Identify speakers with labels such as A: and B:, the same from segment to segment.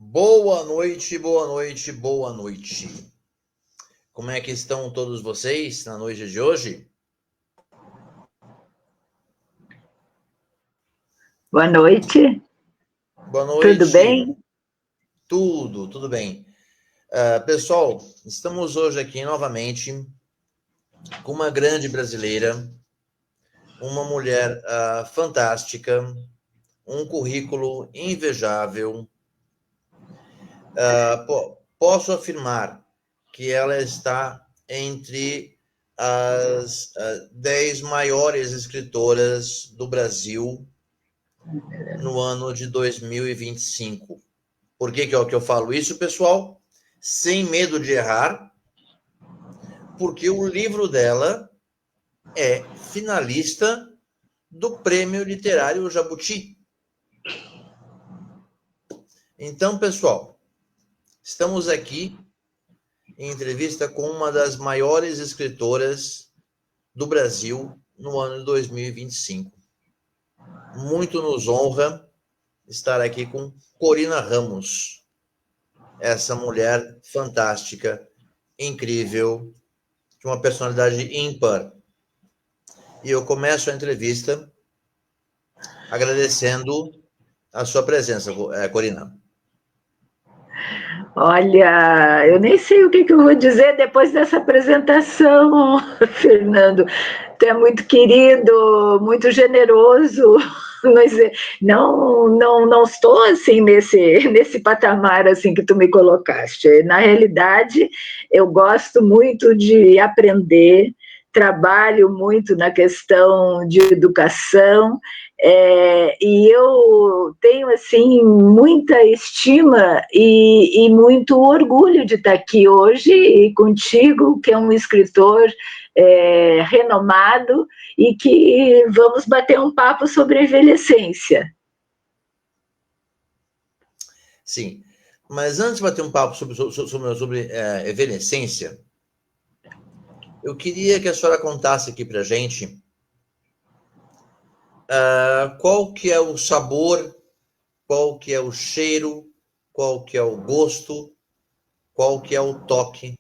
A: Boa noite, boa noite, boa noite. Como é que estão todos vocês na noite de hoje?
B: Boa noite.
A: Boa
B: Tudo
A: noite.
B: bem?
A: Tudo bem. Pessoal, estamos hoje aqui novamente com uma grande brasileira, uma mulher fantástica, um currículo invejável. Posso afirmar que ela está entre as 10 maiores escritoras do Brasil no ano de 2025. Por que eu falo isso, pessoal? Sem medo de errar, porque o livro dela é finalista do Prêmio Literário Jabuti. Então, pessoal, estamos aqui em entrevista com uma das maiores escritoras do Brasil no ano de 2025. Muito nos honra estar aqui com Corina Ramos, essa mulher fantástica, incrível, de uma personalidade ímpar. E eu começo a entrevista agradecendo a sua presença, Corina.
B: Olha, eu nem sei o que eu vou dizer depois dessa apresentação, Fernando. Tu é muito querido, muito generoso, mas não estou assim nesse patamar assim que tu me colocaste. Na realidade, eu gosto muito de aprender, trabalho muito na questão de educação. E eu tenho assim muita estima e muito orgulho de estar aqui hoje e contigo, que é um escritor renomado, e que vamos bater um papo sobre a envelhecência.
A: Sim, mas antes de bater um papo sobre envelhecência, eu queria que a senhora contasse aqui para a gente qual que é o sabor, qual que é o cheiro, qual que é o gosto, qual que é o toque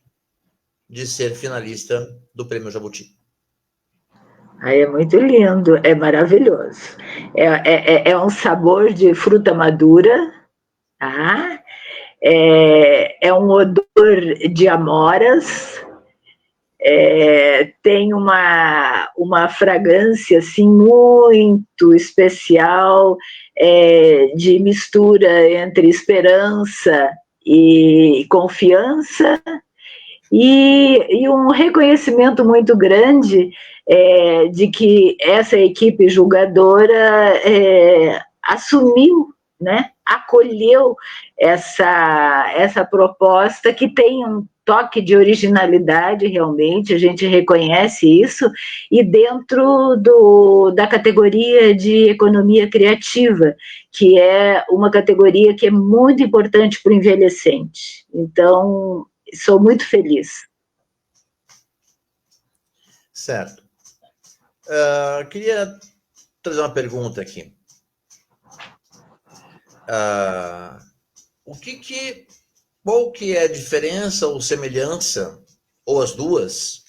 A: de ser finalista do Prêmio Jabuti.
B: Aí é muito lindo, é maravilhoso. É um sabor de fruta madura, tá? É um odor de amoras, tem uma fragrância assim muito especial, de mistura entre esperança e confiança, e um reconhecimento muito grande de que essa equipe julgadora assumiu, né, acolheu essa proposta que tem um toque de originalidade, realmente, a gente reconhece isso, e dentro da categoria de economia criativa, que é uma categoria que é muito importante para o envelhecente. Então, sou muito feliz.
A: Certo. Queria trazer uma pergunta aqui. Qual que é a diferença ou semelhança, ou as duas,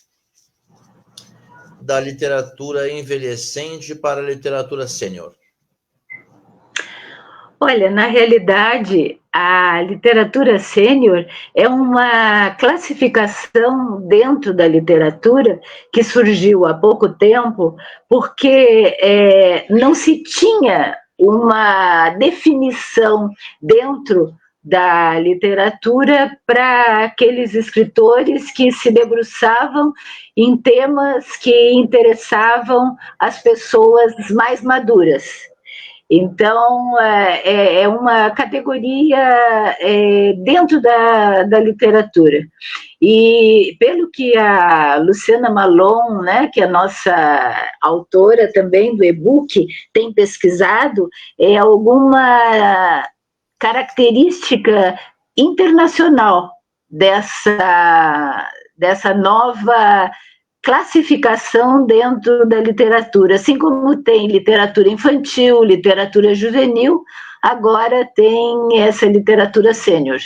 A: da literatura envelhecente para a literatura sênior?
B: Olha, na realidade, a literatura sênior é uma classificação dentro da literatura que surgiu há pouco tempo, porque não se tinha uma definição dentro da literatura para aqueles escritores que se debruçavam em temas que interessavam as pessoas mais maduras. Então, é uma categoria dentro da literatura. E pelo que a Luciana Malon, né, que é a nossa autora também do e-book, tem pesquisado, é alguma característica internacional dessa nova classificação dentro da literatura, assim como tem literatura infantil, literatura juvenil, agora tem essa literatura sênior.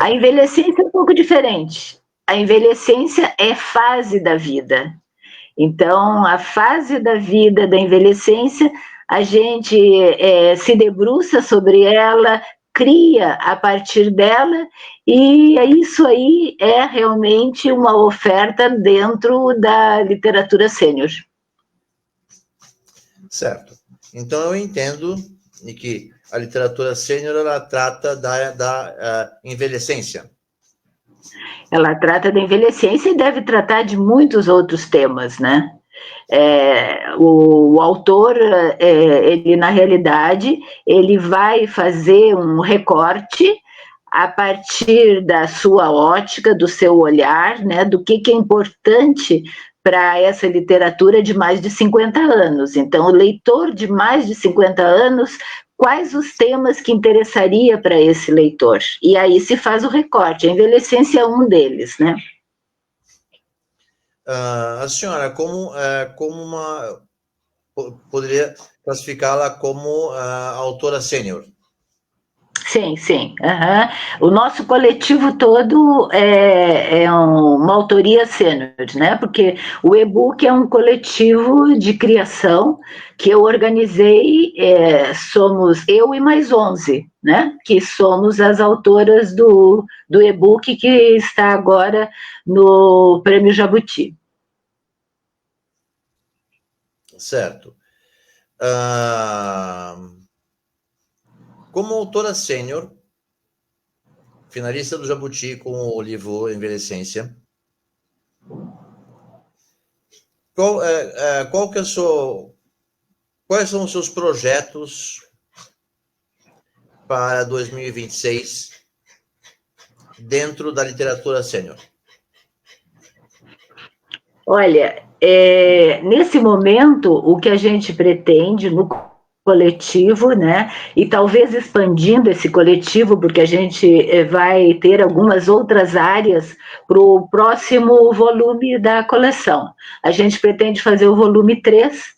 B: A envelhecência é um pouco diferente. A envelhecência é fase da vida. Então, a fase da vida da envelhecência, a gente se debruça sobre ela, cria a partir dela, e isso aí é realmente uma oferta dentro da literatura sênior.
A: Certo. Então, eu entendo que a literatura sênior, ela trata da envelhecência.
B: Ela trata da envelhecência e deve tratar de muitos outros temas, né? O autor, ele na realidade, ele vai fazer um recorte a partir da sua ótica, do seu olhar, né? Do que é importante para essa literatura de mais de 50 anos. Então, o leitor de mais de 50 anos, quais os temas que interessaria para esse leitor? E aí se faz o recorte, a envelhecência é um deles, né?
A: A senhora, como poderia classificá-la como autora sênior?
B: Sim, sim. Uhum. O nosso coletivo todo é uma autoria sênior, né? Porque o e-book é um coletivo de criação que eu organizei, somos eu e mais 11, né? Que somos as autoras do e-book que está agora no Prêmio Jabuti.
A: Certo. Como autora sênior, finalista do Jabuti com o livro Envelhecência, quais são os seus projetos para 2026 dentro da literatura sênior?
B: Olha, nesse momento, o que a gente pretende no coletivo, né, e talvez expandindo esse coletivo, porque a gente vai ter algumas outras áreas para o próximo volume da coleção. A gente pretende fazer o volume 3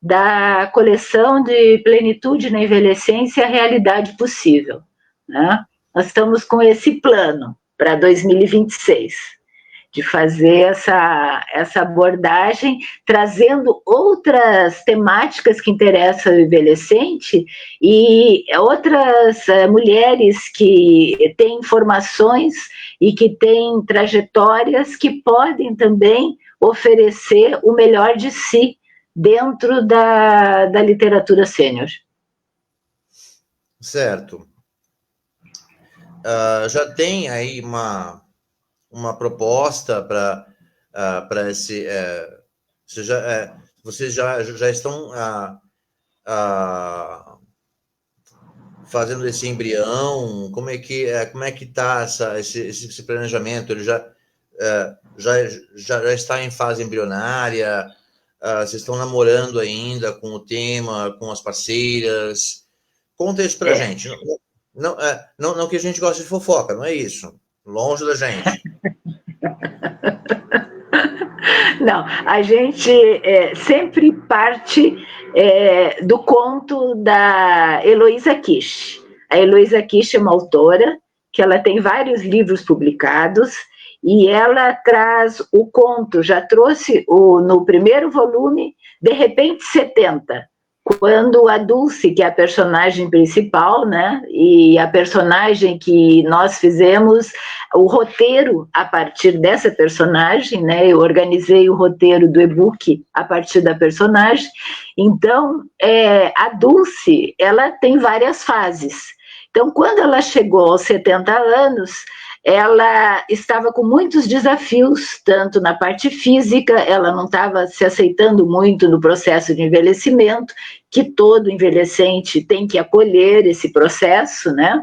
B: da coleção de Plenitude na Envelhecência e a Realidade Possível, né? Nós estamos com esse plano para 2026. De fazer essa abordagem, trazendo outras temáticas que interessam o envelhecente e outras mulheres que têm informações e que têm trajetórias que podem também oferecer o melhor de si dentro da literatura sênior.
A: Certo. Já tem aí uma proposta para esse. Vocês já estão fazendo esse embrião? Como é que está esse planejamento? Ele já está em fase embrionária? Vocês estão namorando ainda com o tema, com as parceiras? Conta isso para a gente. Não que a gente goste de fofoca, não é isso. Longe da gente.
B: Não, a gente sempre parte do conto da Heloísa Kish. A Heloísa Kish é uma autora que ela tem vários livros publicados e ela traz o conto, já trouxe no primeiro volume, De Repente 70, quando a Dulce, que é a personagem principal, né, e a personagem que nós fizemos o roteiro a partir dessa personagem, né, eu organizei o roteiro do e-book a partir da personagem, então a Dulce, ela tem várias fases, então quando ela chegou aos 70 anos, ela estava com muitos desafios, tanto na parte física, ela não estava se aceitando muito no processo de envelhecimento, que todo envelhecente tem que acolher esse processo, né?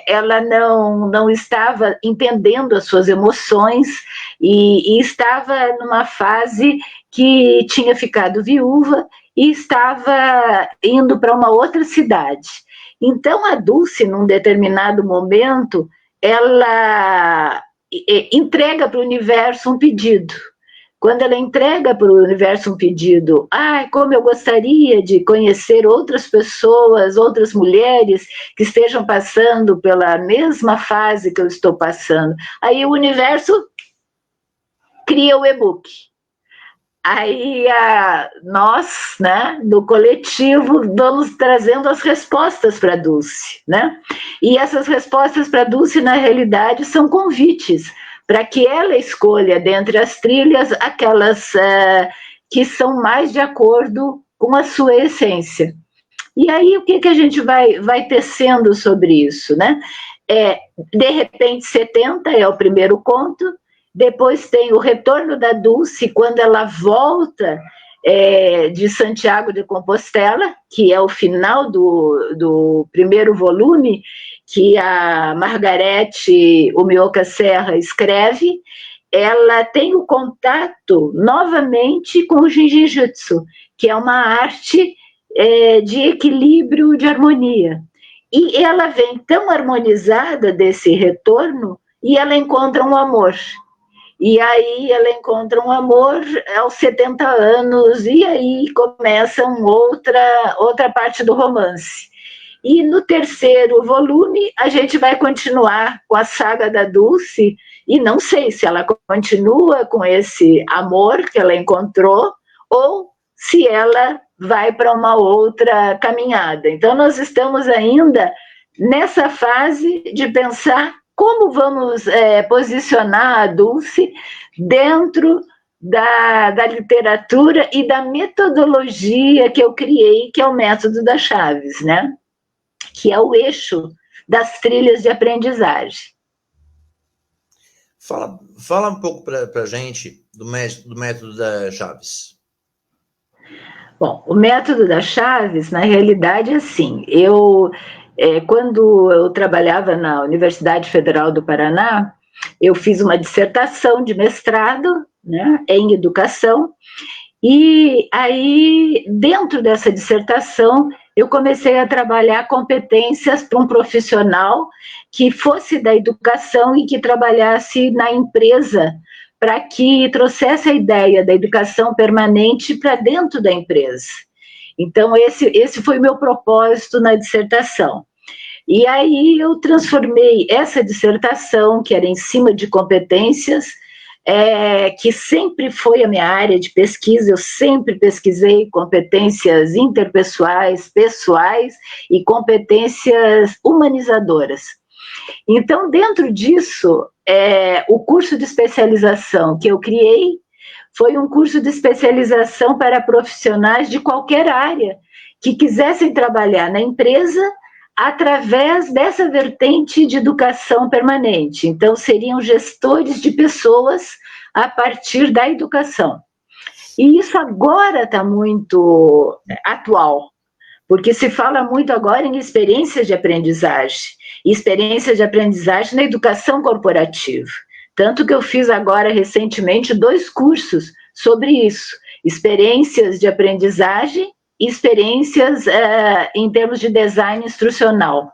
B: Ela não estava entendendo as suas emoções e estava numa fase que tinha ficado viúva e estava indo para uma outra cidade. Então, a Dulce, num determinado momento, ela entrega para o universo um pedido. quando ela entrega para o universo um pedido, como eu gostaria de conhecer outras pessoas, outras mulheres que estejam passando pela mesma fase que eu estou passando. Aí o universo cria o e-book. Aí nós, né, do coletivo, vamos trazendo as respostas para a Dulce, né? E essas respostas para a Dulce, na realidade, são convites para que ela escolha, dentre as trilhas, aquelas que são mais de acordo com a sua essência. E aí, o que a gente vai tecendo sobre isso, né? De repente, 70 é o primeiro conto, depois tem o retorno da Dulce, quando ela volta de Santiago de Compostela, que é o final do primeiro volume, que a Margarete Umioka Serra escreve. Ela tem o contato novamente com o Jinjitsu, que é uma arte de equilíbrio, de harmonia. E ela vem tão harmonizada desse retorno e ela encontra um amor. E aí ela encontra um amor aos 70 anos, e aí começa outra parte do romance. E no terceiro volume, a gente vai continuar com a saga da Dulce, e não sei se ela continua com esse amor que ela encontrou, ou se ela vai para uma outra caminhada. Então, nós estamos ainda nessa fase de pensar como vamos posicionar a Dulce dentro da literatura e da metodologia que eu criei, que é o método das chaves, né? Que é o eixo das trilhas de aprendizagem.
A: Fala um pouco para a gente do método das chaves.
B: Bom, o método das chaves, na realidade, é assim, quando eu trabalhava na Universidade Federal do Paraná, eu fiz uma dissertação de mestrado, né, em educação, e aí, dentro dessa dissertação, eu comecei a trabalhar competências para um profissional que fosse da educação e que trabalhasse na empresa, para que trouxesse a ideia da educação permanente para dentro da empresa. Então, esse foi o meu propósito na dissertação. E aí eu transformei essa dissertação, que era em cima de competências, que sempre foi a minha área de pesquisa, eu sempre pesquisei competências interpessoais, pessoais e competências humanizadoras. Então, dentro disso, o curso de especialização que eu criei foi um curso de especialização para profissionais de qualquer área que quisessem trabalhar na empresa através dessa vertente de educação permanente. Então, seriam gestores de pessoas a partir da educação. E isso agora está muito atual, porque se fala muito agora em experiências de aprendizagem na educação corporativa. Tanto que eu fiz agora, recentemente, 2 cursos sobre isso, experiências de aprendizagem e experiências em termos de design instrucional.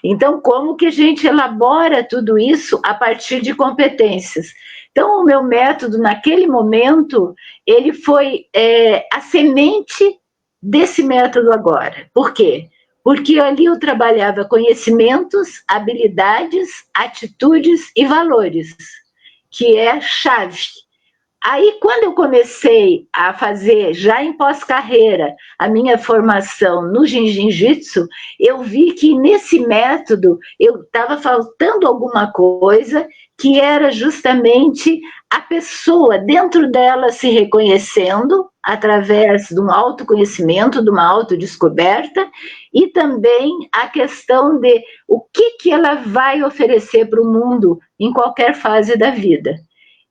B: Então, como que a gente elabora tudo isso a partir de competências? Então, o meu método, naquele momento, ele foi a semente desse método agora. Por quê? Porque ali eu trabalhava conhecimentos, habilidades, atitudes e valores, que é chave. Aí, quando eu comecei a fazer, já em pós-carreira, a minha formação no Jiu-Jitsu, eu vi que nesse método eu estava faltando alguma coisa, que era justamente a pessoa dentro dela se reconhecendo através de um autoconhecimento, de uma autodescoberta, e também a questão de o que ela vai oferecer para o mundo em qualquer fase da vida.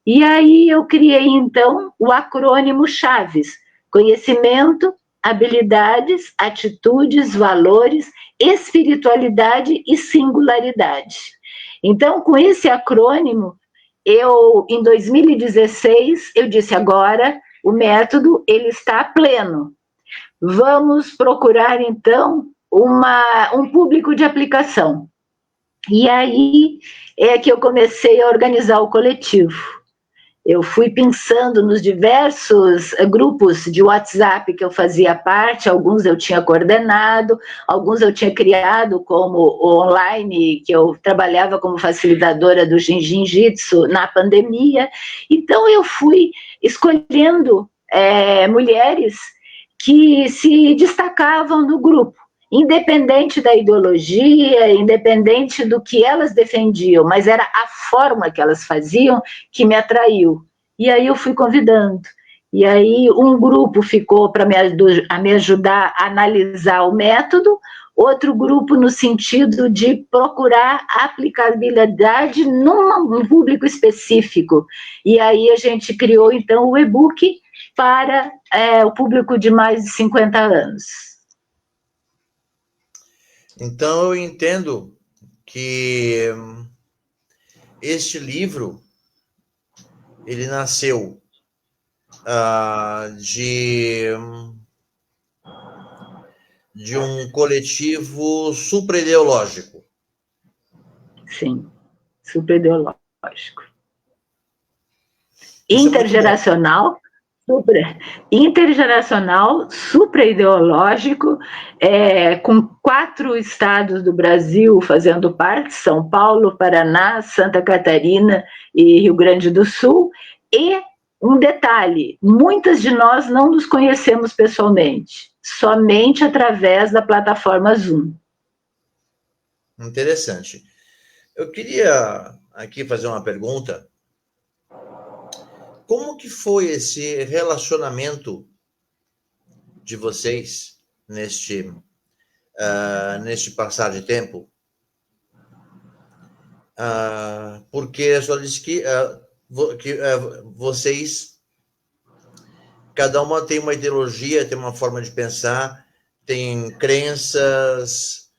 B: E aí eu criei, então, o acrônimo CHAVES: conhecimento, habilidades, atitudes, valores, espiritualidade e singularidade. Então, com esse acrônimo, em 2016, eu disse, agora o método ele está pleno. Vamos procurar, então, um público de aplicação. E aí é que eu comecei a organizar o coletivo. Eu fui pensando nos diversos grupos de WhatsApp que eu fazia parte, alguns eu tinha coordenado, alguns eu tinha criado como online, que eu trabalhava como facilitadora do Jiu-Jitsu na pandemia. Então eu fui escolhendo mulheres que se destacavam no grupo, independente da ideologia, independente do que elas defendiam, mas era a forma que elas faziam que me atraiu. E aí eu fui convidando. E aí um grupo ficou para me ajudar a analisar o método, outro grupo no sentido de procurar aplicabilidade num público específico. E aí a gente criou, então, o e-book para o público de mais de 50 anos.
A: Então, eu entendo que este livro, ele nasceu de um coletivo supraideológico.
B: Sim, supraideológico. Intergeracional, supraideológico, com 4 estados do Brasil fazendo parte, São Paulo, Paraná, Santa Catarina e Rio Grande do Sul, e um detalhe, muitas de nós não nos conhecemos pessoalmente, somente através da plataforma Zoom.
A: Interessante. Eu queria aqui fazer uma pergunta. Como que foi esse relacionamento de vocês neste passar de tempo? Porque a senhora disse que vocês, cada uma tem uma ideologia, tem uma forma de pensar, tem crenças,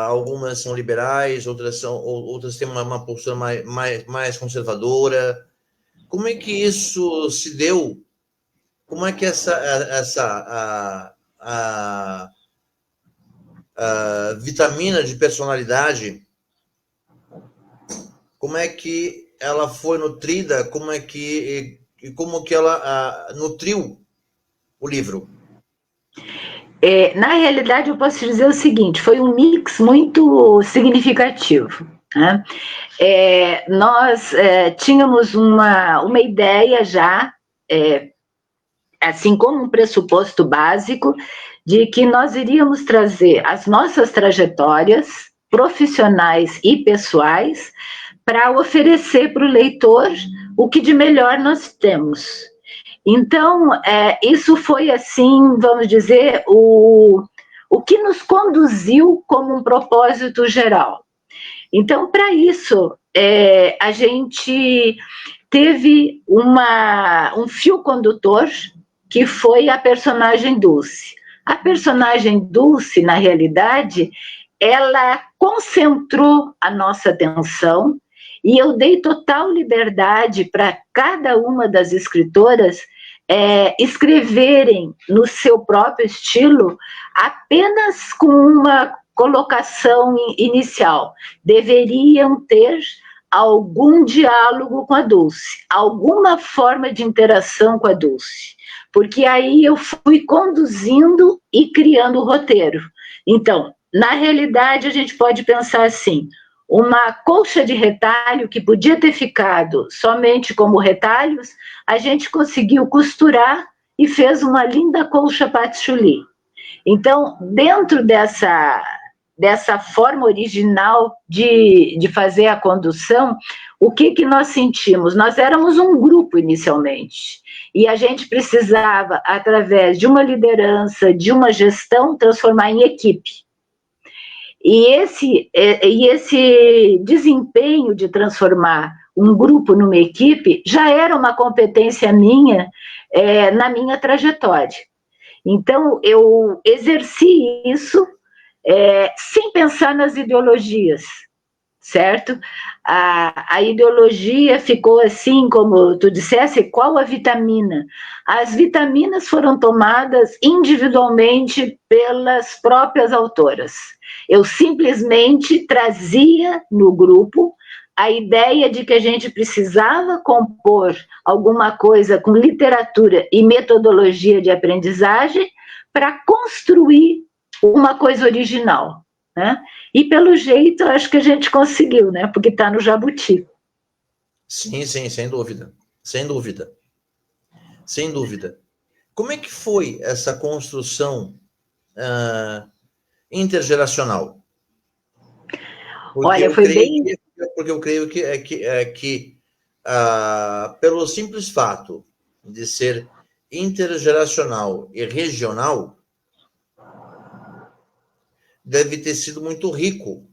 A: algumas são liberais, outras têm uma postura mais conservadora. Como é que isso se deu? Como é que essa vitamina de personalidade, como é que ela foi nutrida? Como que ela nutriu o livro?
B: Na realidade, eu posso dizer o seguinte, foi um mix muito significativo, né? Nós tínhamos uma ideia já, assim como um pressuposto básico, de que nós iríamos trazer as nossas trajetórias profissionais e pessoais para oferecer para o leitor o que de melhor nós temos. Então, isso foi, assim, vamos dizer, o que nos conduziu como um propósito geral. Então, para isso, a gente teve um fio condutor, que foi a personagem Dulce. A personagem Dulce, na realidade, ela concentrou a nossa atenção e eu dei total liberdade para cada uma das escritoras escreverem no seu próprio estilo, apenas com uma colocação inicial. Deveriam ter algum diálogo com a Dulce, alguma forma de interação com a Dulce, porque aí eu fui conduzindo e criando o roteiro. Então, na realidade, a gente pode pensar assim, uma colcha de retalho que podia ter ficado somente como retalhos, a gente conseguiu costurar e fez uma linda colcha patchouli. Então, dentro dessa forma original de fazer a condução, o que nós sentimos? Nós éramos um grupo inicialmente, e a gente precisava, através de uma liderança, de uma gestão, transformar em equipe. E esse desempenho de transformar um grupo numa equipe já era uma competência minha na minha trajetória. Então, eu exerci isso sem pensar nas ideologias, certo? A ideologia ficou assim, como tu dissesse, qual a vitamina? As vitaminas foram tomadas individualmente pelas próprias autoras. Eu simplesmente trazia no grupo a ideia de que a gente precisava compor alguma coisa com literatura e metodologia de aprendizagem para construir uma coisa original, né? E pelo jeito, acho que a gente conseguiu, né? Porque está no Jabuti.
A: Sim, sim, sem dúvida. Sem dúvida. Sem dúvida. Como é que foi essa construção intergeracional?
B: Olha, foi bem...
A: Porque eu creio que pelo simples fato de ser intergeracional e regional, deve ter sido muito rico.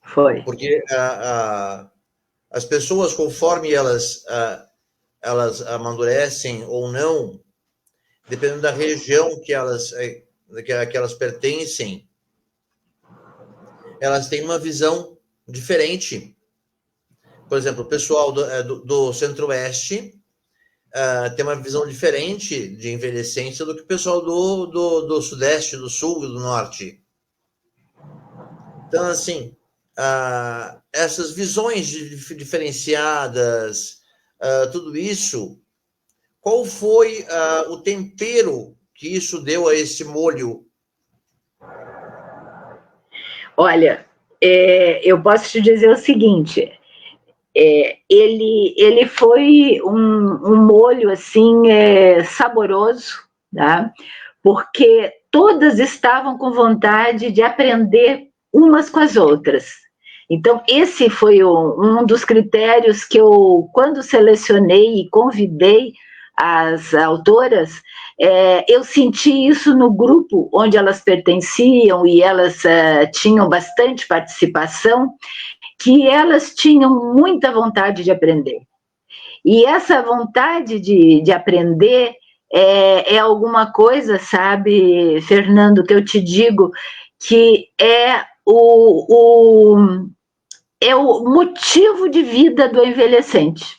B: Foi.
A: Porque as pessoas, conforme elas amadurecem ou não, dependendo da região que elas pertencem, elas têm uma visão diferente. Por exemplo, o pessoal do Centro-Oeste tem uma visão diferente de envelhecência do que o pessoal do Sudeste, do Sul e do Norte. Então, assim, essas visões diferenciadas, tudo isso, qual foi o tempero que isso deu a esse molho?
B: Olha, eu posso te dizer o seguinte, ele foi um molho, assim, saboroso, tá? Porque todas estavam com vontade de aprender umas com as outras. Então, esse foi um dos critérios que eu, quando selecionei e convidei as autoras, eu senti isso no grupo onde elas pertenciam e elas tinham bastante participação, que elas tinham muita vontade de aprender. E essa vontade de aprender é alguma coisa, sabe, Fernando, que eu te digo, que é o motivo de vida do envelhecente.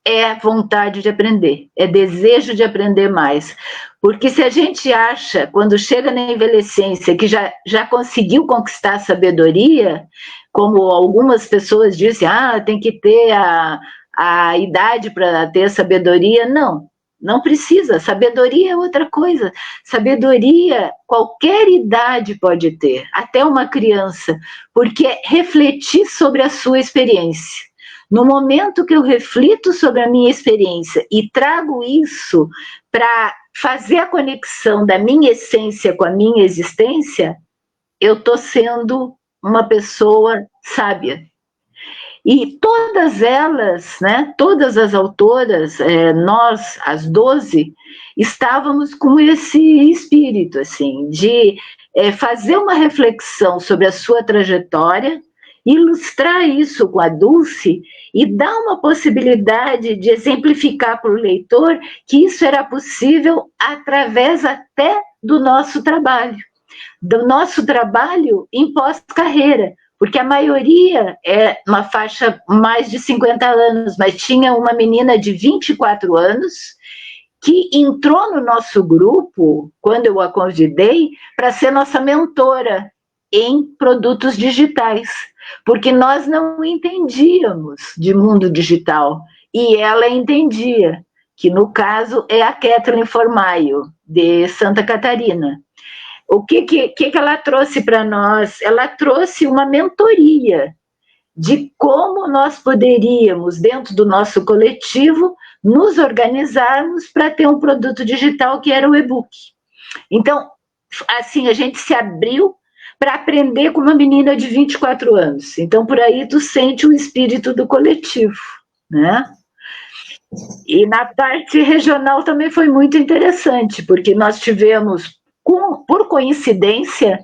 B: É vontade de aprender, é desejo de aprender mais. Porque se a gente acha, quando chega na envelhecência, que já conseguiu conquistar a sabedoria, como algumas pessoas dizem, tem que ter a idade para ter sabedoria, não precisa, sabedoria é outra coisa, sabedoria qualquer idade pode ter, até uma criança, porque é refletir sobre a sua experiência. No momento que eu reflito sobre a minha experiência e trago isso para fazer a conexão da minha essência com a minha existência, eu estou sendo uma pessoa sábia. E todas elas, né, todas as autoras, nós, as 12, estávamos com esse espírito, assim, de fazer uma reflexão sobre a sua trajetória, ilustrar isso com a Dulce e dar uma possibilidade de exemplificar para o leitor que isso era possível através até do nosso trabalho em pós-carreira, porque a maioria é uma faixa mais de 50 anos, mas tinha uma menina de 24 anos que entrou no nosso grupo, quando eu a convidei, para ser nossa mentora em produtos digitais, porque nós não entendíamos de mundo digital, e ela entendia, que no caso é a Kathleen Formaio, de Santa Catarina. O que ela trouxe para nós? Ela trouxe uma mentoria de como nós poderíamos, dentro do nosso coletivo, nos organizarmos para ter um produto digital que era o e-book. Então, assim, a gente se abriu para aprender com uma menina de 24 anos. Então, por aí tu sente o espírito do coletivo, né? E na parte regional também foi muito interessante, porque nós tivemos, por coincidência,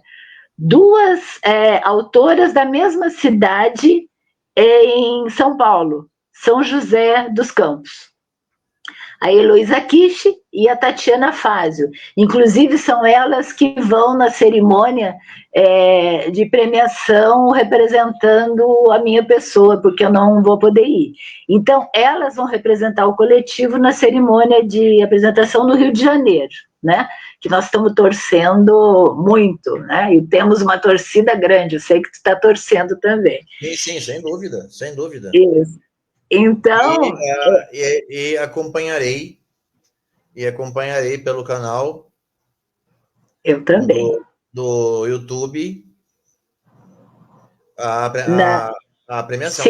B: duas autoras da mesma cidade em São Paulo, São José dos Campos. A Heloísa Kishi e a Tatiana Fázio. Inclusive, são elas que vão na cerimônia de premiação representando a minha pessoa, porque eu não vou poder ir. Então, elas vão representar o coletivo na cerimônia de apresentação no Rio de Janeiro. né? Que nós estamos torcendo muito, né? E temos uma torcida grande, eu sei que tu está torcendo também.
A: Sim, sem dúvida, sem dúvida.
B: Isso. Então...
A: E acompanharei pelo canal
B: Eu também.
A: do YouTube
B: Na
A: a premiação.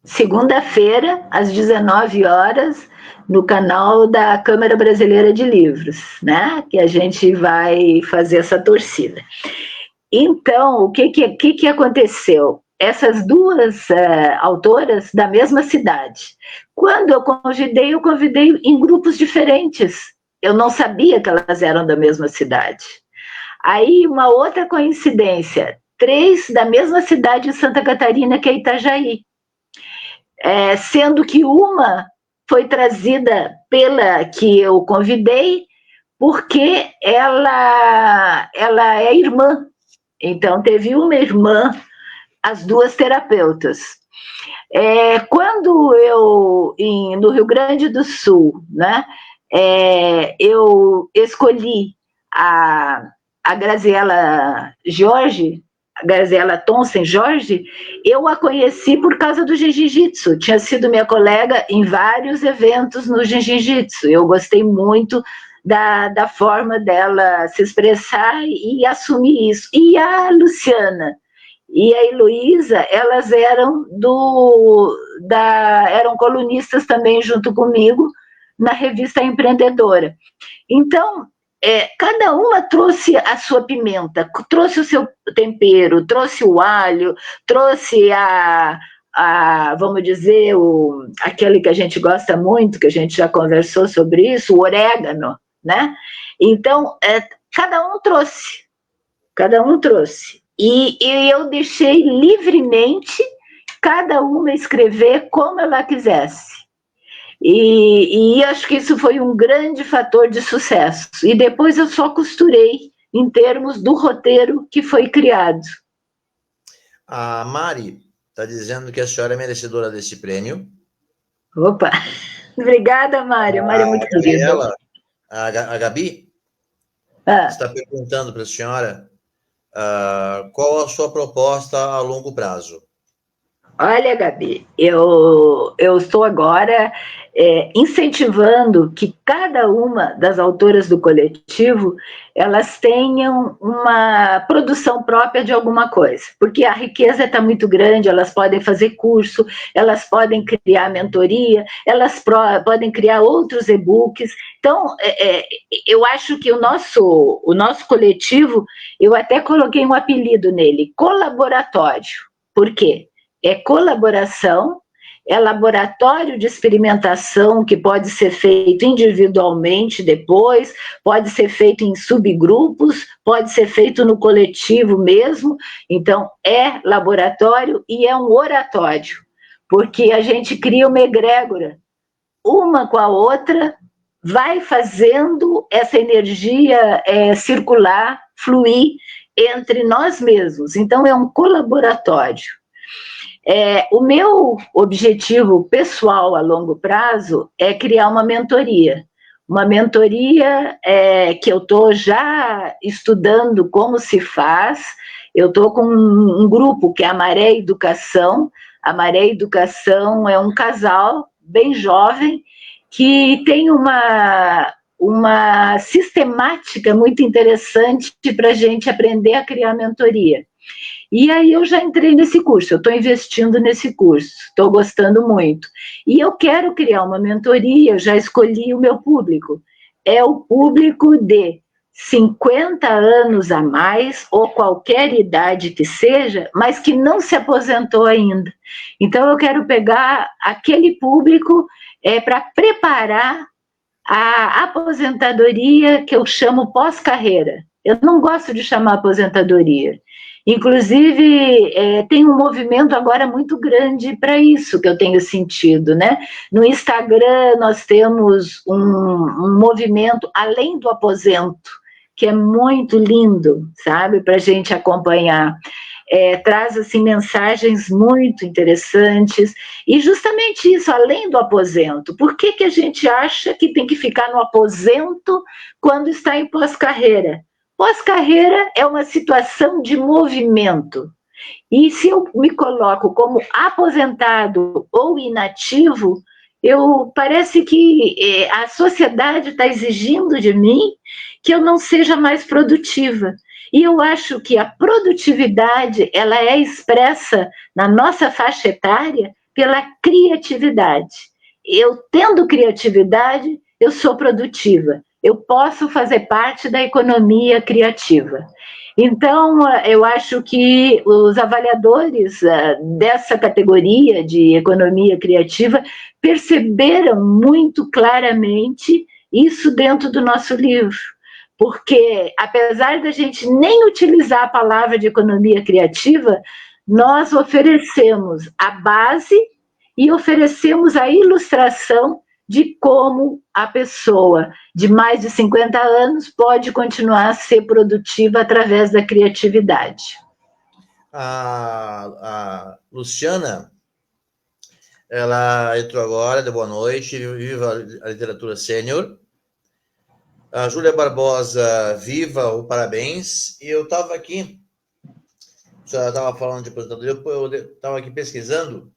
B: segunda-feira, às 19 horas, no canal da Câmara Brasileira de Livros, né? Que a gente vai fazer essa torcida. Então, o que aconteceu? Essas duas autoras da mesma cidade. Quando eu convidei em grupos diferentes. Eu não sabia que elas eram da mesma cidade. Aí, uma outra coincidência, 3 da mesma cidade de Santa Catarina, que é Itajaí. Sendo que uma foi trazida pela que eu convidei, porque ela é irmã. Então, teve uma irmã, as duas terapeutas. Quando eu, no Rio Grande do Sul, né, eu escolhi a Graziela Jorge, a Graziela Thomsen Jorge, eu a conheci por causa do Jiu-Jitsu. Tinha sido minha colega em vários eventos no Jiu-Jitsu. Eu gostei muito da forma dela se expressar e assumir isso. E a Luciana e a Heloísa, elas eram eram colunistas também junto comigo na revista Empreendedora. Então, cada uma trouxe a sua pimenta, trouxe o seu tempero, trouxe o alho, trouxe vamos dizer, aquele que a gente gosta muito, que a gente já conversou sobre isso, o orégano, né? Então, cada um trouxe. E eu deixei livremente cada uma escrever como ela quisesse. E acho que isso foi um grande fator de sucesso. E depois eu só costurei em termos do roteiro que foi criado.
A: A Mari está dizendo que a senhora é merecedora desse prêmio.
B: Opa! Obrigada, Mari. A Mari é muito querida.
A: A Gabi está perguntando para a senhora qual a sua proposta a longo prazo.
B: Olha, Gabi, eu estou agora incentivando que cada uma das autoras do coletivo, elas tenham uma produção própria de alguma coisa, porque a riqueza está muito grande, elas podem fazer curso, elas podem criar mentoria, elas podem criar outros e-books. Então, eu acho que o nosso coletivo, eu até coloquei um apelido nele, colaboratório. Por quê? É colaboração, é laboratório de experimentação que pode ser feito individualmente depois, pode ser feito em subgrupos, pode ser feito no coletivo mesmo. Então, é laboratório e é um oratório, porque a gente cria uma egrégora, uma com a outra, vai fazendo essa energia circular, fluir entre nós mesmos. Então, é um colaboratório. O meu objetivo pessoal a longo prazo é criar uma mentoria que eu estou já estudando como se faz. Eu estou com um grupo que é a Maré Educação. A Maré Educação é um casal bem jovem que tem uma sistemática muito interessante para a gente aprender a criar mentoria. E aí eu já entrei nesse curso, eu estou investindo nesse curso, estou gostando muito. E eu quero criar uma mentoria, eu já escolhi o meu público. É o público de 50 anos a mais, ou qualquer idade que seja, mas que não se aposentou ainda. Então eu quero pegar aquele público para preparar a aposentadoria que eu chamo pós-carreira. Eu não gosto de chamar aposentadoria. Inclusive, tem um movimento agora muito grande para isso que eu tenho sentido, né? No Instagram nós temos um movimento além do aposento, que é muito lindo, sabe? Para a gente acompanhar. traz assim, mensagens muito interessantes, e justamente isso, além do aposento. Por que a gente acha que tem que ficar no aposento quando está em pós-carreira? Pós-carreira é uma situação de movimento, e se eu me coloco como aposentado ou inativo, parece que a sociedade está exigindo de mim que eu não seja mais produtiva. E eu acho que a produtividade, ela é expressa na nossa faixa etária pela criatividade. Eu tendo criatividade, eu sou produtiva. Eu posso fazer parte da economia criativa. Então, eu acho que os avaliadores dessa categoria de economia criativa perceberam muito claramente isso dentro do nosso livro. Porque, apesar da gente nem utilizar a palavra de economia criativa, nós oferecemos a base e oferecemos a ilustração de como a pessoa de mais de 50 anos pode continuar a ser produtiva através da criatividade.
A: A Luciana, ela entrou agora, boa noite, viva a literatura sênior. A Júlia Barbosa, viva o parabéns. E eu estava aqui, já estava falando de aposentadoria, eu estava aqui pesquisando.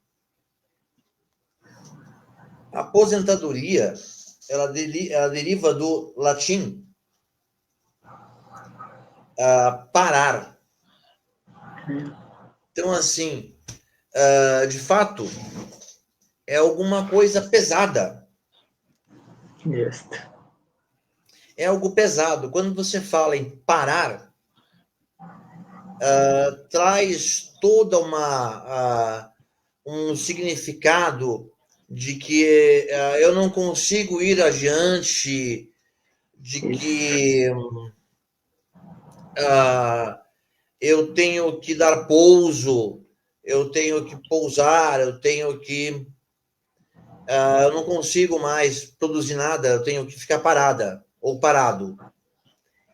A: A aposentadoria, ela deriva do latim parar. Então, assim, de fato, é alguma coisa pesada.
B: Isso.
A: É algo pesado. Quando você fala em parar, traz toda um significado de que eu não consigo ir adiante, de que eu tenho que dar pouso, eu tenho que pousar, eu não consigo mais produzir nada, eu tenho que ficar parada ou parado.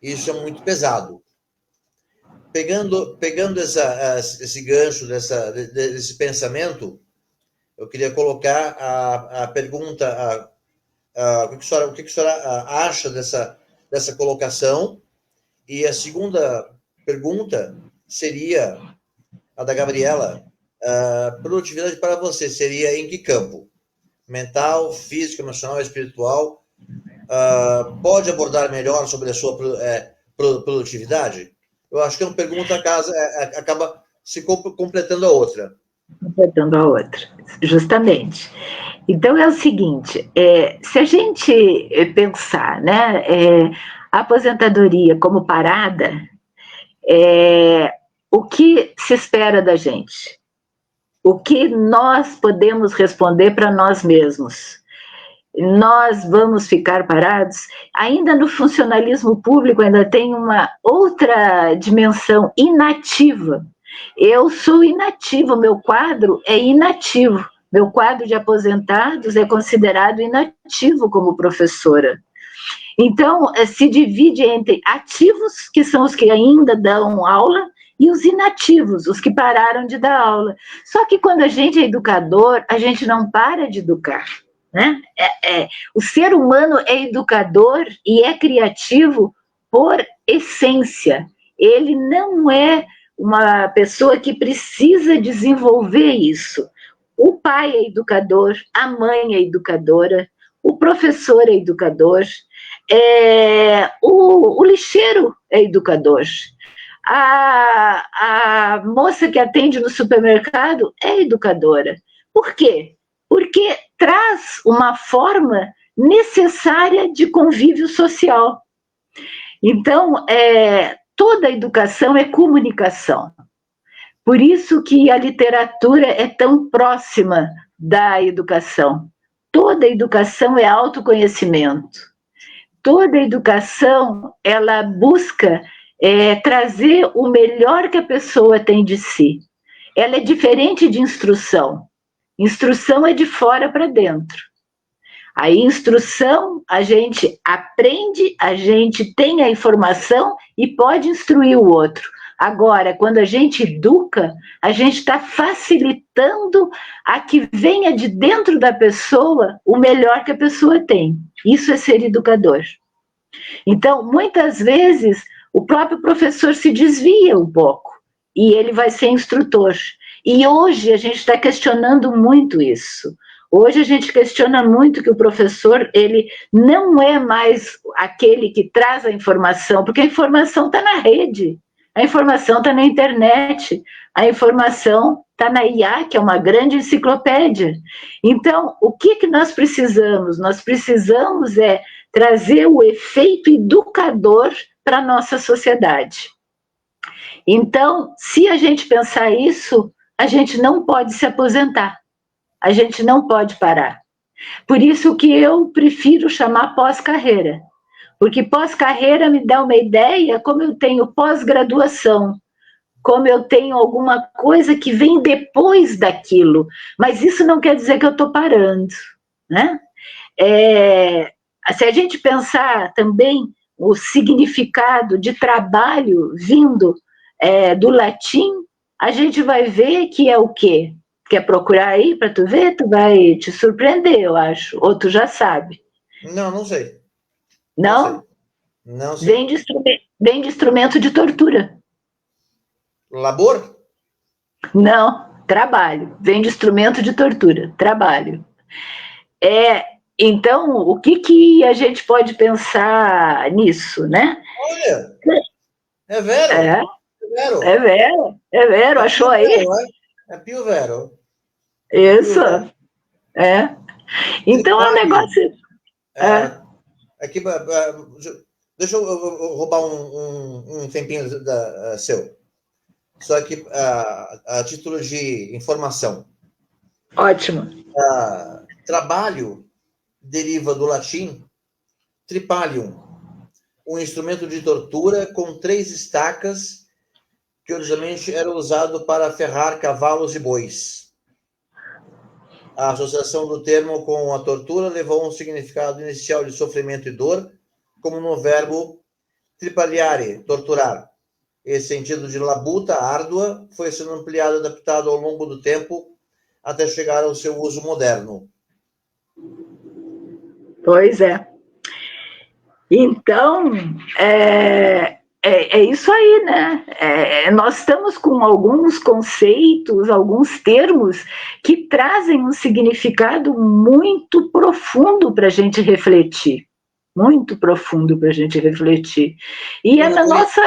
A: Isso é muito pesado. Pegando esse gancho desse pensamento, eu queria colocar a pergunta, o que a senhora acha dessa colocação? E a segunda pergunta seria a da Gabriela. Produtividade para você seria em que campo? Mental, físico, emocional, espiritual? Pode abordar melhor sobre a sua produtividade? Eu acho que uma pergunta acaba se completando a outra.
B: Completando a outra, justamente. Então é o seguinte, se a gente pensar, né, a aposentadoria como parada, o que se espera da gente? O que nós podemos responder para nós mesmos? Nós vamos ficar parados? Ainda no funcionalismo público ainda tem uma outra dimensão inativa. Eu sou inativo, meu quadro é inativo. Meu quadro de aposentados é considerado inativo como professora. Então, se divide entre ativos, que são os que ainda dão aula, e os inativos, os que pararam de dar aula. Só que quando a gente é educador, a gente não para de educar. Né? O ser humano é educador e é criativo por essência. Ele não é uma pessoa que precisa desenvolver isso. O pai é educador, a mãe é educadora, o professor é educador, o lixeiro é educador. A moça que atende no supermercado é educadora. Por quê? Porque traz uma forma necessária de convívio social. Então, toda educação é comunicação. Por isso que a literatura é tão próxima da educação. Toda educação é autoconhecimento. Toda educação, ela busca trazer o melhor que a pessoa tem de si. Ela é diferente de instrução. Instrução é de fora para dentro. A instrução, a gente aprende, a gente tem a informação e pode instruir o outro. Agora, quando a gente educa, a gente está facilitando a que venha de dentro da pessoa o melhor que a pessoa tem. Isso é ser educador. Então, muitas vezes, o próprio professor se desvia um pouco e ele vai ser instrutor. E hoje a gente está questionando muito isso. Hoje a gente questiona muito que o professor, ele não é mais aquele que traz a informação, porque a informação está na rede, a informação está na internet, a informação está na IA, que é uma grande enciclopédia. Então, o que nós precisamos? Nós precisamos trazer o efeito educador para a nossa sociedade. Então, se a gente pensar isso, a gente não pode se aposentar, a gente não pode parar. Por isso que eu prefiro chamar pós-carreira, porque pós-carreira me dá uma ideia como eu tenho pós-graduação, como eu tenho alguma coisa que vem depois daquilo, mas isso não quer dizer que eu estou parando, né? Se a gente pensar também o significado de trabalho vindo do latim, a gente vai ver que é o quê? Quer procurar aí para tu ver? Tu vai te surpreender, eu acho. Ou tu já sabe.
A: Não sei.
B: Não?
A: Não sei.
B: Vem de instrumento de tortura.
A: Labor?
B: Não, trabalho. Vem de instrumento de tortura. Trabalho. Então, o que a gente pode pensar nisso, né?
A: Olha, é Vero.
B: É Vero, achou aí?
A: É Pio Vero.
B: Isso, Então é um negócio...
A: Aqui, deixa eu roubar um tempinho seu. Só que a título de informação.
B: Ótimo.
A: Trabalho deriva do latim tripalium, um instrumento de tortura com 3 estacas que originalmente era usado para ferrar cavalos e bois. A associação do termo com a tortura levou a um significado inicial de sofrimento e dor, como no verbo tripaliare, torturar. Esse sentido de labuta, árdua, foi sendo ampliado e adaptado ao longo do tempo até chegar ao seu uso moderno.
B: Pois é. Então, é isso aí, né? Nós estamos com alguns conceitos, alguns termos que trazem um significado muito profundo para a gente refletir. Muito profundo para a gente refletir. E é na nossa...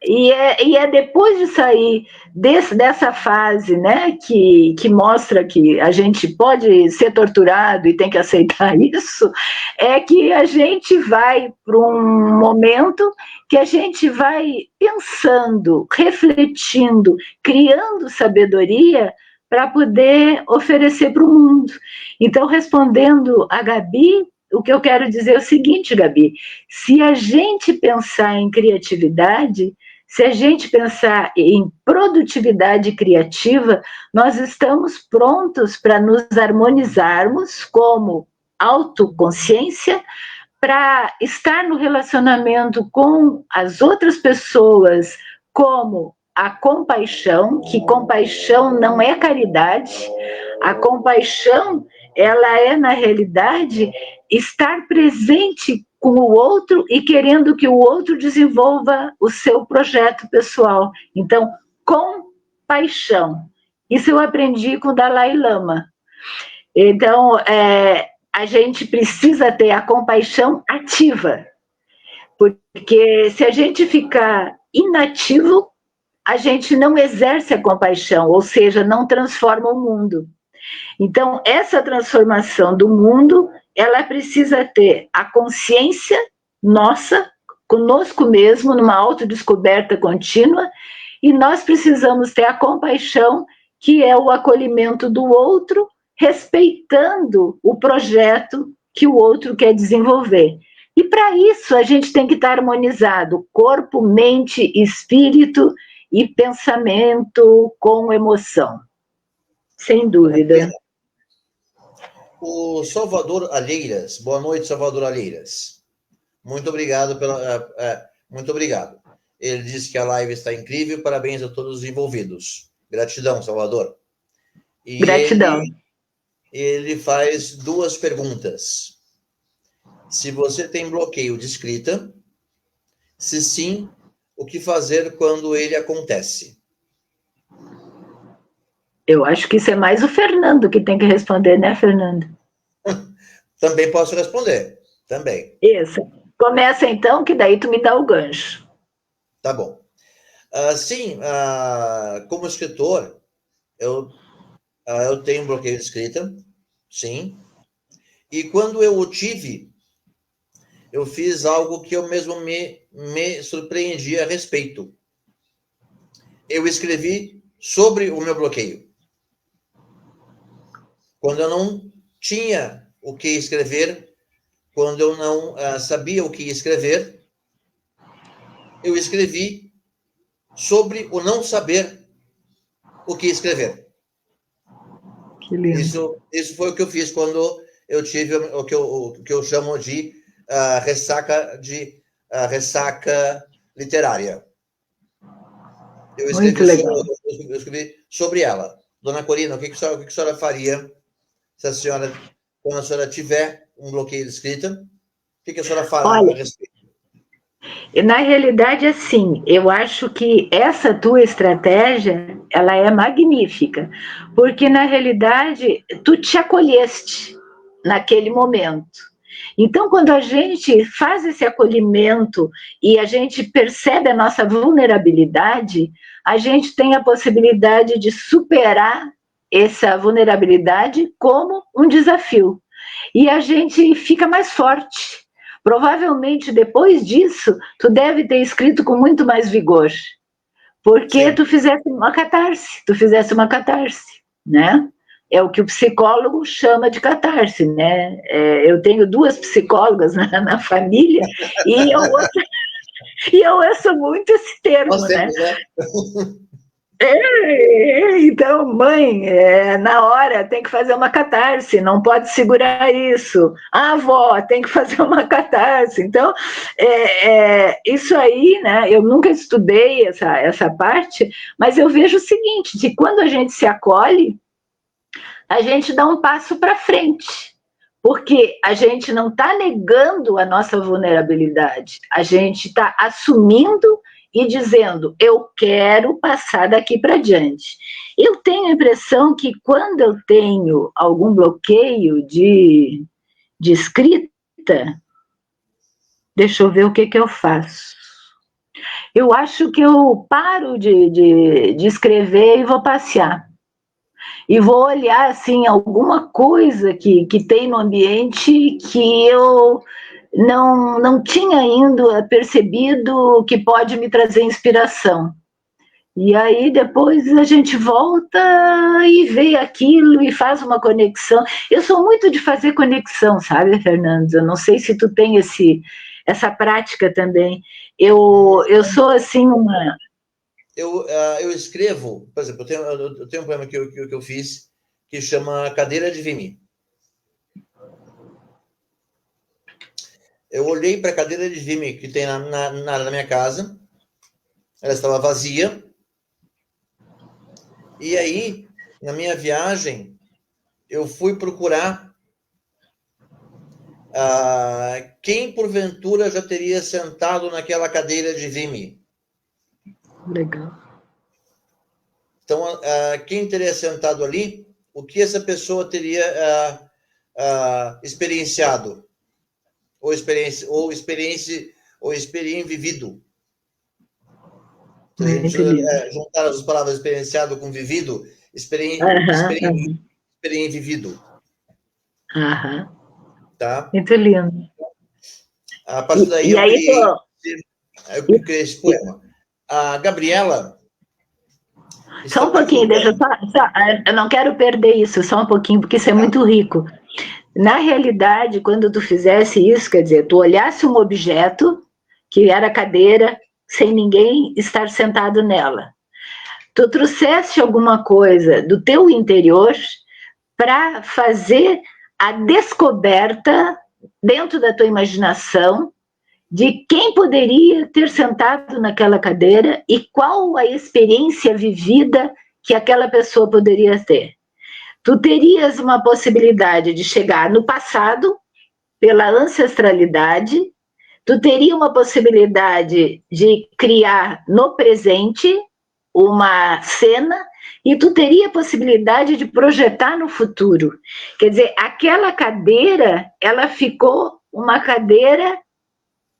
B: E é depois de sair dessa fase, né, que mostra que a gente pode ser torturado e tem que aceitar isso, é que a gente vai para um momento que a gente vai pensando, refletindo, criando sabedoria para poder oferecer para o mundo. Então, respondendo a Gabi, o que eu quero dizer é o seguinte, Gabi, se a gente pensar em criatividade, se a gente pensar em produtividade criativa, nós estamos prontos para nos harmonizarmos como autoconsciência, para estar no relacionamento com as outras pessoas como a compaixão, que compaixão não é caridade, a compaixão, ela é, na realidade, estar presente com o outro e querendo que o outro desenvolva o seu projeto pessoal. Então, compaixão. Isso eu aprendi com o Dalai Lama. Então, a gente precisa ter a compaixão ativa, porque se a gente ficar inativo, a gente não exerce a compaixão, ou seja, não transforma o mundo. Então, essa transformação do mundo, ela precisa ter a consciência nossa, conosco mesmo, numa autodescoberta contínua, e nós precisamos ter a compaixão, que é o acolhimento do outro, respeitando o projeto que o outro quer desenvolver. E para isso a gente tem que estar harmonizado, corpo, mente, espírito e pensamento com emoção. Sem dúvida.
A: O Salvador Alheiras. Boa noite, Salvador Alheiras. Muito obrigado muito obrigado. Ele diz que a live está incrível, parabéns a todos os envolvidos. Gratidão, Salvador. E
B: Gratidão.
A: ele faz 2 perguntas. Se você tem bloqueio de escrita, se sim, o que fazer quando ele acontece?
B: Eu acho que isso é mais o Fernando que tem que responder, né, Fernando?
A: Também posso responder, também.
B: Isso. Começa então, que daí tu me dá o gancho.
A: Tá bom. Sim, como escritor, eu tenho bloqueio de escrita, sim. E quando eu o tive, eu fiz algo que eu mesmo me surpreendi a respeito. Eu escrevi sobre o meu bloqueio. Quando eu não tinha o que escrever, quando eu não sabia o que escrever, eu escrevi sobre o não saber o que escrever.
B: Que lindo.
A: Isso foi o que eu fiz quando eu tive o que eu chamo de ressaca literária. Eu
B: Muito legal.
A: escrevi sobre ela. Dona Corina, o que a senhora faria se a senhora, quando a senhora tiver um bloqueio de escrita, o que a senhora fará a respeito?
B: Na realidade, assim, eu acho que essa tua estratégia, ela é magnífica, porque na realidade tu te acolheste naquele momento. Então, quando a gente faz esse acolhimento e a gente percebe a nossa vulnerabilidade, a gente tem a possibilidade de superar essa vulnerabilidade como um desafio. E a gente fica mais forte. Provavelmente depois disso, tu deve ter escrito com muito mais vigor, porque
A: Sim.
B: tu fizesse uma catarse, né? É o que o psicólogo chama de catarse, né? Eu tenho 2 psicólogas na família e eu ouço muito esse termo,
A: Nós
B: né?
A: temos, né?
B: Então, mãe, na hora tem que fazer uma catarse, não pode segurar isso. A avó tem que fazer uma catarse. Então, isso aí, né? Eu nunca estudei essa parte, mas eu vejo o seguinte: de quando a gente se acolhe, a gente dá um passo para frente. Porque a gente não está negando a nossa vulnerabilidade, a gente está assumindo e dizendo, eu quero passar daqui para diante. Eu tenho a impressão que quando eu tenho algum bloqueio de escrita, deixa eu ver o que eu faço. Eu acho que eu paro de escrever e vou passear. E vou olhar, assim, alguma coisa que tem no ambiente que eu não tinha ainda percebido que pode me trazer inspiração. E aí depois a gente volta e vê aquilo e faz uma conexão. Eu sou muito de fazer conexão, sabe, Fernando? Eu não sei se tu tem essa prática também. Eu sou assim uma...
A: Eu escrevo, por exemplo, eu tenho um poema que eu fiz que chama Cadeira de Vimy. Eu olhei para a cadeira de Vimy que tem na minha casa, ela estava vazia, e aí, na minha viagem, eu fui procurar quem porventura já teria sentado naquela cadeira de Vimy.
B: Legal.
A: Então, quem teria sentado ali, o que essa pessoa teria experienciado, ou vivido. Se a gente juntar as palavras experienciado com vivido, vivido. Tá?
B: Muito lindo.
A: A partir daí eu criei esse poema. A Gabriela...
B: Só um pouquinho, eu não quero perder isso, só um pouquinho, porque isso é muito rico. Na realidade, quando tu fizesse isso, quer dizer, tu olhasse um objeto, que era a cadeira, sem ninguém estar sentado nela. Tu trouxeste alguma coisa do teu interior para fazer a descoberta dentro da tua imaginação de quem poderia ter sentado naquela cadeira e qual a experiência vivida que aquela pessoa poderia ter. Tu terias uma possibilidade de chegar no passado, pela ancestralidade, tu teria uma possibilidade de criar no presente uma cena e tu teria a possibilidade de projetar no futuro. Quer dizer, aquela cadeira, ela ficou uma cadeira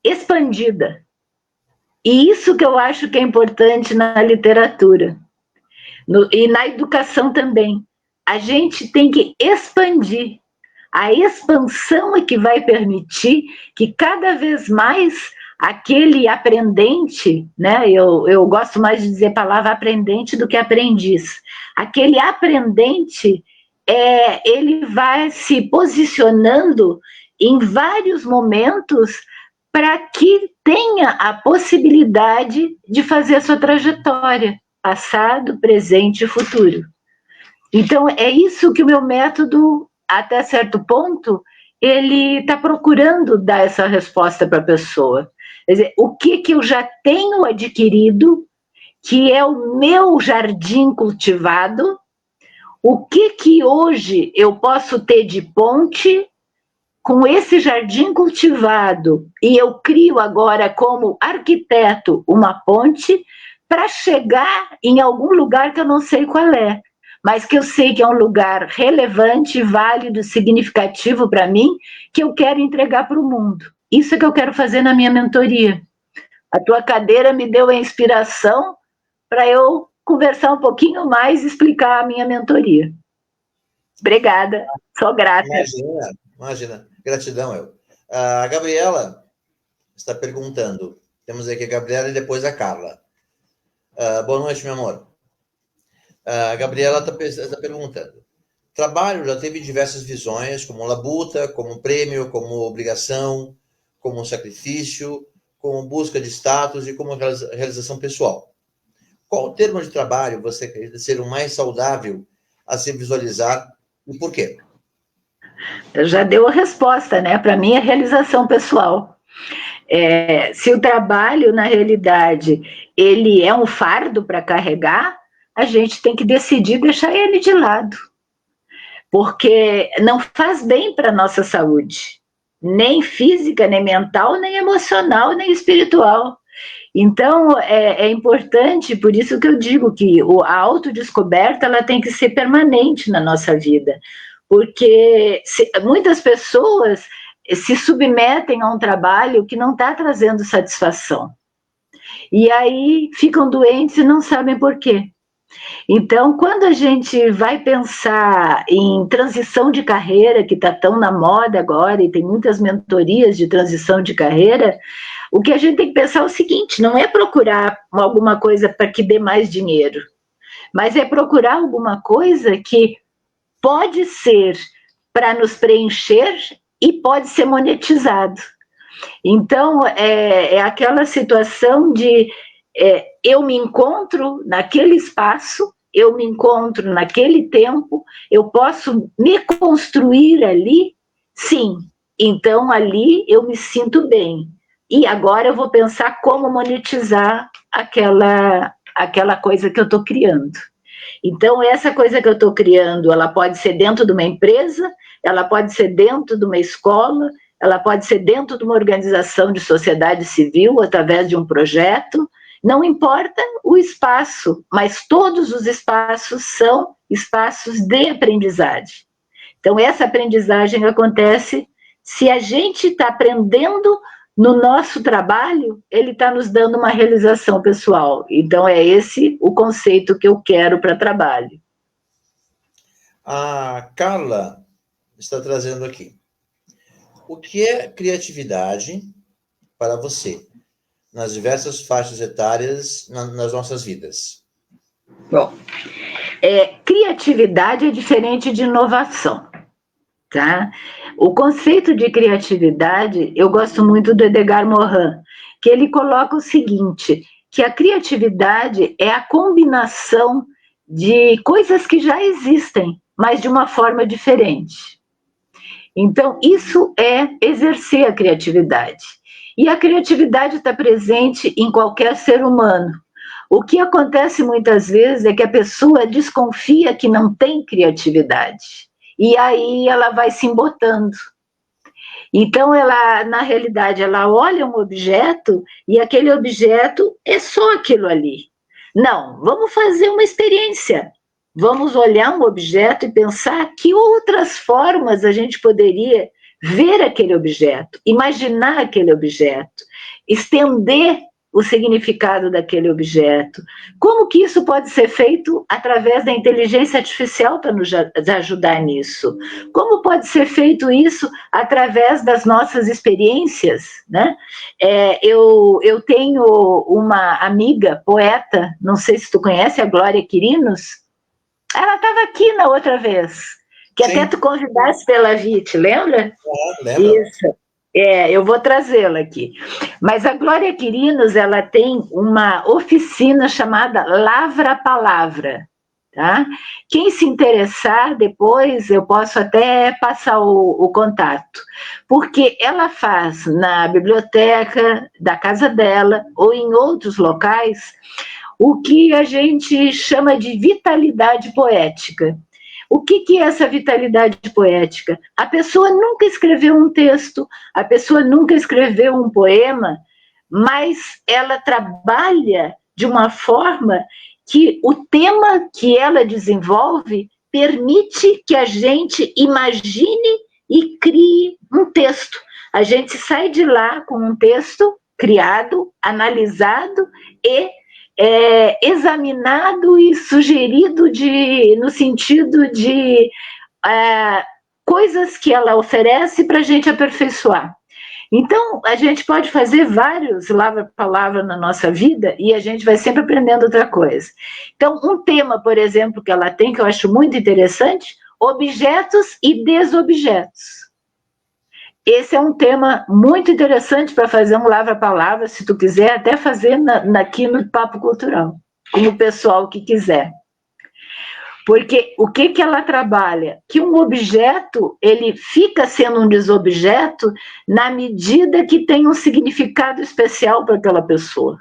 B: expandida. E isso que eu acho que é importante na literatura. E na educação também. A gente tem que expandir. A expansão é que vai permitir que cada vez mais aquele aprendente, né? Eu gosto mais de dizer a palavra aprendente do que aprendiz. Aquele aprendente, ele vai se posicionando em vários momentos para que tenha a possibilidade de fazer a sua trajetória, passado, presente e futuro. Então, é isso que o meu método, até certo ponto, ele está procurando dar essa resposta para a pessoa. Quer dizer, o que eu já tenho adquirido, que é o meu jardim cultivado, o que hoje eu posso ter de ponte com esse jardim cultivado, e eu crio agora como arquiteto uma ponte para chegar em algum lugar que eu não sei qual é, mas que eu sei que é um lugar relevante, válido, significativo para mim, que eu quero entregar para o mundo. Isso é que eu quero fazer na minha mentoria. A tua cadeira me deu a inspiração para eu conversar um pouquinho mais e explicar a minha mentoria. Obrigada, sou grata.
A: Imagina. Gratidão, eu. A Gabriela está perguntando. Temos aqui a Gabriela e depois a Carla. Boa noite, meu amor. A Gabriela está perguntando. Trabalho já teve diversas visões, como labuta, como prêmio, como obrigação, como sacrifício, como busca de status e como realização pessoal. Qual o termo de trabalho você acredita ser o mais saudável a se visualizar e por quê?
B: Já deu a resposta, né? Para mim é realização pessoal. Se o trabalho, na realidade, ele é um fardo para carregar, a gente tem que decidir deixar ele de lado. Porque não faz bem para a nossa saúde. Nem física, nem mental, nem emocional, nem espiritual. Então, é importante, por isso que eu digo que a autodescoberta ela tem que ser permanente na nossa vida. Porque muitas pessoas se submetem a um trabalho que não está trazendo satisfação. E aí ficam doentes e não sabem por quê. Então, quando a gente vai pensar em transição de carreira, que está tão na moda agora, e tem muitas mentorias de transição de carreira, o que a gente tem que pensar é o seguinte, não é procurar alguma coisa para que dê mais dinheiro, mas é procurar alguma coisa que pode ser para nos preencher e pode ser monetizado. Então, é aquela situação de eu me encontro naquele espaço, eu me encontro naquele tempo, eu posso me construir ali, sim, então ali eu me sinto bem. E agora eu vou pensar como monetizar aquela coisa que eu estou criando. Então, essa coisa que eu estou criando, ela pode ser dentro de uma empresa, ela pode ser dentro de uma escola, ela pode ser dentro de uma organização de sociedade civil, através de um projeto, não importa o espaço, mas todos os espaços são espaços de aprendizagem. Então, essa aprendizagem acontece se a gente está aprendendo no nosso trabalho, ele está nos dando uma realização pessoal. Então, é esse o conceito que eu quero para trabalho.
A: A Carla está trazendo aqui. O que é criatividade para você, nas diversas faixas etárias nas nossas vidas?
B: Bom, criatividade é diferente de inovação, tá? O conceito de criatividade, eu gosto muito do Edgar Morin, que ele coloca o seguinte, que a criatividade é a combinação de coisas que já existem, mas de uma forma diferente. Então, isso é exercer a criatividade. E a criatividade está presente em qualquer ser humano. O que acontece muitas vezes é que a pessoa desconfia que não tem criatividade. E aí ela vai se embotando. Então, ela, na realidade, ela olha um objeto e aquele objeto é só aquilo ali. Não, vamos fazer uma experiência. Vamos olhar um objeto e pensar que outras formas a gente poderia ver aquele objeto, imaginar aquele objeto, estender o significado daquele objeto. Como que isso pode ser feito através da inteligência artificial para nos ajudar nisso? Como pode ser feito isso através das nossas experiências, né? Eu tenho uma amiga, poeta, não sei se tu conhece, a Glória Quirinos. Ela estava aqui na outra vez, que
A: Sim.
B: até tu convidaste pela VIT, lembra?
A: Lembra?
B: Isso. Eu vou trazê-la aqui. Mas a Glória Quirinos, ela tem uma oficina chamada Lavra Palavra. Tá? Quem se interessar depois, eu posso até passar o contato, porque ela faz na biblioteca da casa dela ou em outros locais o que a gente chama de vitalidade poética. O que é essa vitalidade poética? A pessoa nunca escreveu um texto, a pessoa nunca escreveu um poema, mas ela trabalha de uma forma que o tema que ela desenvolve permite que a gente imagine e crie um texto. A gente sai de lá com um texto criado, analisado e examinado e sugerido no sentido de coisas que ela oferece para a gente aperfeiçoar. Então, a gente pode fazer vários lavra-palavra na nossa vida e a gente vai sempre aprendendo outra coisa. Então, um tema, por exemplo, que ela tem, que eu acho muito interessante, objetos e desobjetos. Esse é um tema muito interessante para fazer um lavra-palavra, se tu quiser, até fazer aqui no Papo Cultural, com o pessoal que quiser. Porque o que ela trabalha? Que um objeto, ele fica sendo um desobjeto na medida que tem um significado especial para aquela pessoa.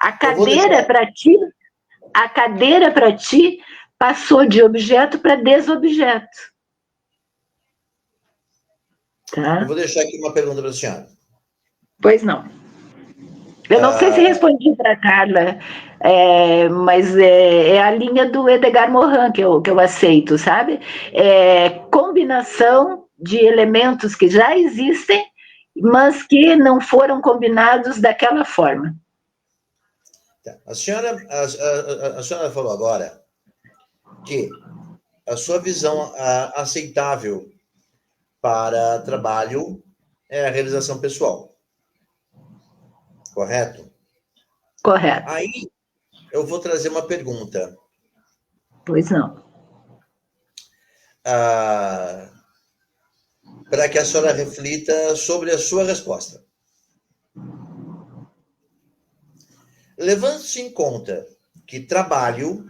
B: A cadeira para ti passou de objeto para desobjeto. Tá?
A: Eu vou deixar aqui uma pergunta para a senhora.
B: Pois não. Eu não sei se respondi para a Carla, mas é a linha do Edgar Morin que eu aceito, sabe? Combinação de elementos que já existem, mas que não foram combinados daquela forma.
A: A senhora falou agora que a sua visão aceitável para trabalho é a realização pessoal. Correto?
B: Correto.
A: Aí eu vou trazer uma pergunta.
B: Pois não.
A: Para que a senhora reflita sobre a sua resposta. Levando-se em conta que trabalho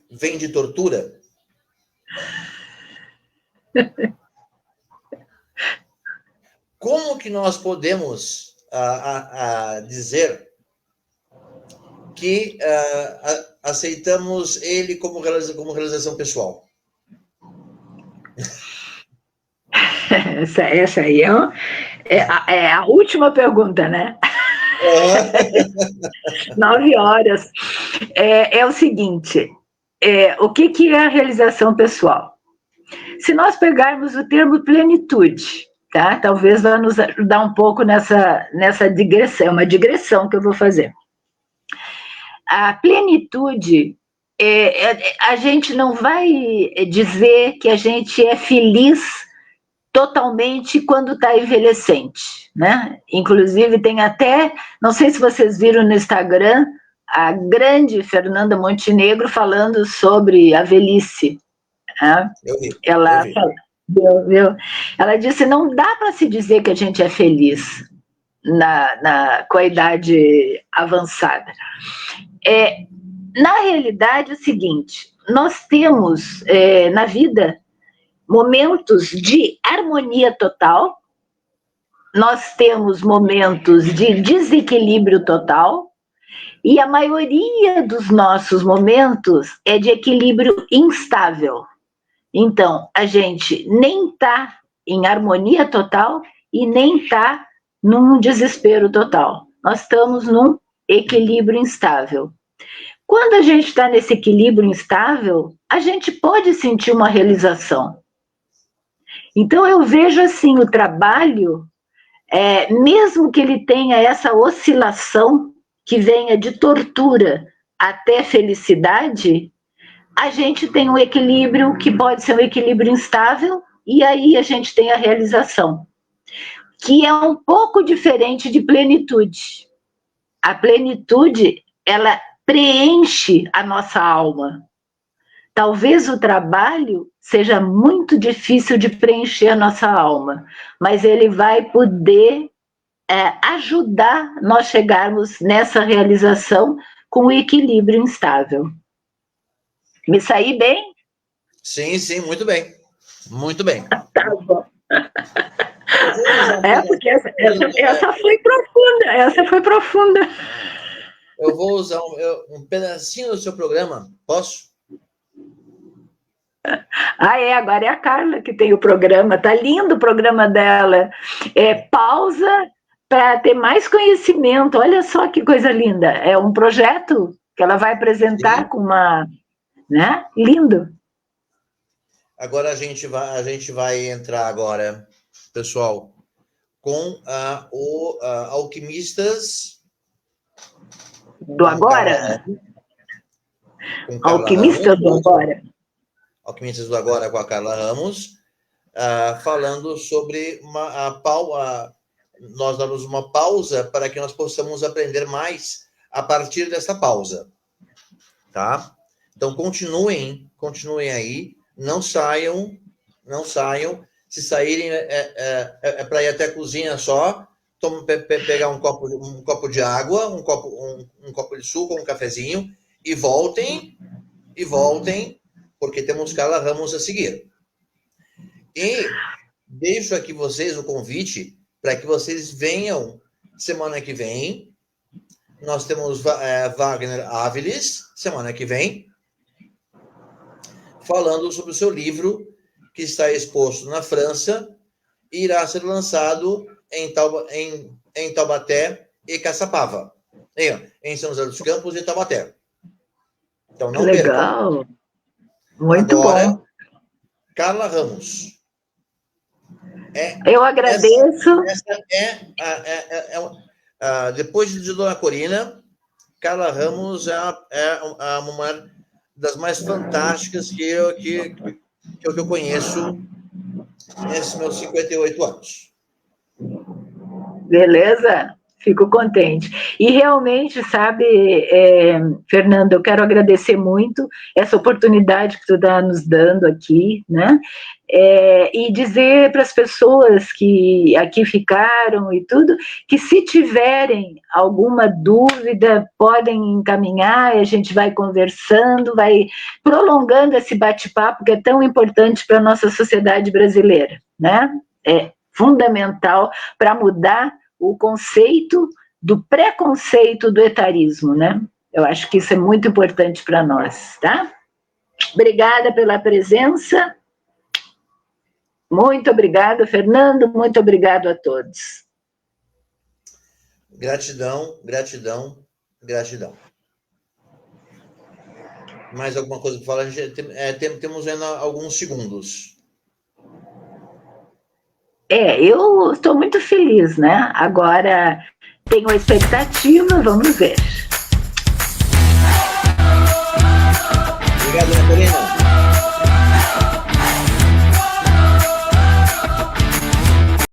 A: vem de tortura, como que nós podemos dizer que aceitamos ele como realização pessoal?
B: Essa aí é a última pergunta, né? 9 horas. É o seguinte, o que é a realização pessoal? Se nós pegarmos o termo plenitude, tá? Talvez vá nos ajudar um pouco nessa digressão, uma digressão que eu vou fazer. A plenitude, a gente não vai dizer que a gente é feliz totalmente quando está envelhecente, né? Inclusive tem até, não sei se vocês viram no Instagram, a grande Fernanda Montenegro falando sobre a velhice. Né?
A: Eu vi.
B: Ela disse, não dá para se dizer que a gente é feliz com a idade avançada. Na realidade é o seguinte, nós temos na vida momentos de harmonia total nós temos momentos de desequilíbrio total, e a maioria dos nossos momentos é de equilíbrio instável. Então, a gente nem está em harmonia total e nem está num desespero total. Nós estamos num equilíbrio instável. Quando a gente está nesse equilíbrio instável, a gente pode sentir uma realização. Então, eu vejo assim, o trabalho, mesmo que ele tenha essa oscilação, que venha de tortura até felicidade, a gente tem um equilíbrio que pode ser um equilíbrio instável, e aí a gente tem a realização, que é um pouco diferente de plenitude. A plenitude, ela preenche a nossa alma. Talvez o trabalho seja muito difícil de preencher a nossa alma, mas ele vai poder ajudar nós chegarmos nessa realização com o equilíbrio instável. Me saí bem?
A: Sim, sim, muito bem. Muito bem.
B: Tá bom. Porque essa foi profunda, essa foi profunda.
A: Eu vou usar um pedacinho do seu programa, posso?
B: Agora é a Carla que tem o programa, tá lindo o programa dela. Pausa para ter mais conhecimento, olha só que coisa linda. É um projeto que ela vai apresentar. Sim. Com uma... né? Lindo.
A: Agora a gente vai entrar agora, pessoal, com o Alquimistas
B: do Agora. Alquimistas do Agora.
A: Alquimistas do Agora com a Carla Ramos, falando sobre nós damos uma pausa para que nós possamos aprender mais a partir dessa pausa, tá? Então continuem aí, não saiam. Se saírem para ir até a cozinha só, pegar um copo de água, um copo de suco, um cafezinho, e voltem, porque temos Carla Ramos a seguir. E deixo aqui vocês o convite para que vocês venham semana que vem. Nós temos Wagner Áviles, semana que vem, falando sobre o seu livro, que está exposto na França e irá ser lançado em Taubaté e Caçapava, em São José dos Campos e Taubaté. Então, não
B: legal.
A: Percam.
B: Muito
A: agora,
B: bom.
A: Carla Ramos.
B: Eu agradeço.
A: Depois de Dona Corina, Carla Ramos é uma das mais fantásticas que eu conheço nesses meus 58 anos.
B: Beleza? Fico contente. E realmente, sabe, Fernando, eu quero agradecer muito essa oportunidade que tu está nos dando aqui, né? E dizer para as pessoas que aqui ficaram e tudo, que se tiverem alguma dúvida, podem encaminhar, e a gente vai conversando, vai prolongando esse bate-papo que é tão importante para a nossa sociedade brasileira, né? É fundamental para mudar o conceito do preconceito do etarismo, né? Eu acho que isso é muito importante para nós, tá? Obrigada pela presença. Muito obrigada, Fernando. Muito obrigado a todos.
A: Gratidão. Mais alguma coisa para falar? Temos ainda alguns segundos.
B: Eu estou muito feliz, né? Agora tenho a expectativa, vamos ver.